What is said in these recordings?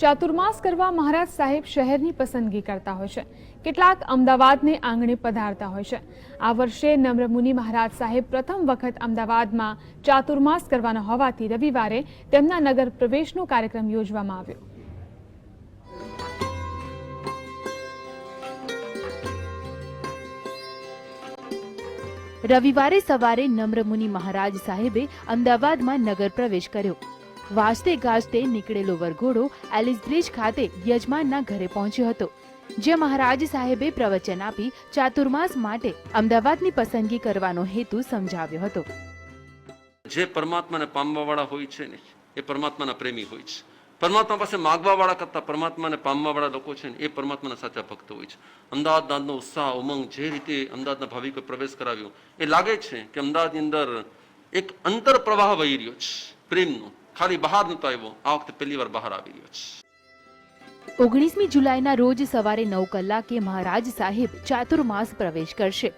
ચાતુર્માસ કરવા મહારાજ સાહેબ શહેરની પસંદગી કરતા હોય છે. કેટલાક અમદાવાદને આંગણે પધારતા હોય છે. આ વર્ષે નમ્રમુનિ મહારાજ સાહેબ પ્રથમ વખત અમદાવાદમાં ચાતુર્માસ કરવાના હોવાથી રવિવારે તેમના નગર પ્રવેશનો કાર્યક્રમ યોજવામાં આવ્યો. રવિવારે સવારે નમ્રમુનિ મહારાજ સાહેબે અમદાવાદમાં નગર પ્રવેશ કર્યો. વાજતે ગાજતે નીકળેલો વરઘોડો એલિસ બ્રિજ ખાતે યજમાનના ઘરે પહોંચ્યો હતો, જ્યાં મહારાજ સાહેબે પ્રવચન આપી ચાતુર્માસ માટે અમદાવાદની પસંદગી કરવાનો હેતુ સમજાવ્યો હતો. જે પરમાત્માને પામવાવાળા હોય છે ને એ પરમાત્માના પ્રેમી હોય છે. પરમાત્મા પાસે માગવાવાળા કરતા પરમાત્માને પામવાવાળા લોકો છે ને એ પરમાત્માના સાચા ભક્ત હોય છે. અમદાવાદનો ઉત્સાહ ઉમંગ જે રીતે અમદાવાદના ભાવિકોએ પ્રવેશ કરાવ્યો એ લાગે છે કે અમદાવાદની અંદર એક અંતર પ્રવાહ વહી રહ્યો છે પ્રેમનો. ખાલી બહાર નતો આવ્યો, આ વખતે પહેલી વાર બહાર આવી રહ્યો છે. 19મી જુલાઈના રોજ સવારે 9 કલાકે મહારાજ સાહેબ ચાતુર્માસ પ્રવેશ કરશે.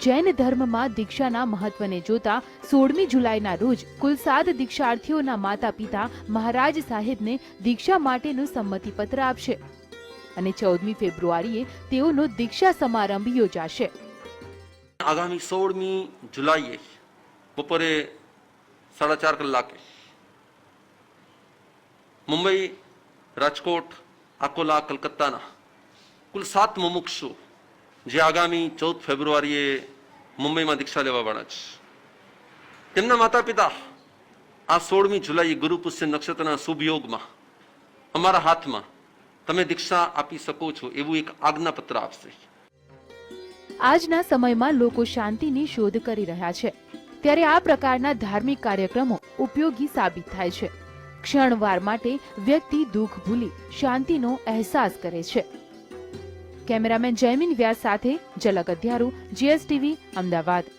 જૈન ધર્મમાં દીક્ષાના મહત્વને જોતા 16મી જુલાઈના રોજ કુલ 7 દીક્ષાર્થીઓના માતા પિતા મહારાજ સાહેબને દીક્ષા માટેનું સંમતિપત્ર આપશે અને 14મી ફેબ્રુઆરીએ તેઓનો દીક્ષા સમારંભ યોજાશે. આગામી 16મી જુલાઈએ બપોરે 4:30 કલાકે મુંબઈ, રાજકોટ, અકોલા, કલકત્તાના કુલ 7 મુમુક્ષુ જે આગામી 14 ફેબ્રુઆરીએ મુંબઈમાં દીક્ષા લેવા વાળા છે, તેમના માતા પિતા આ 16મી જુલાઈ ગુરુ પુષ્ય નક્ષત્રના શુભ યોગમાં અમારા હાથમાં તમે દીક્ષા આપી શકો છો એવું એક આજ્ઞાપત્ર આપશે. આજના સમયમાં લોકો શાંતિની શોધ કરી રહ્યા છે, ત્યારે આ પ્રકારના ધાર્મિક કાર્યક્રમો ઉપયોગી સાબિત થાય છે. ક્ષણવાર માટે વ્યક્તિ દુઃખ ભૂલી શાંતિનો અહેસાસ કરે છે. કેમેરામેન જયમીન વ્યાસ સાથે ઝલક અધ્યારુ, GSTV, અમદાવાદ.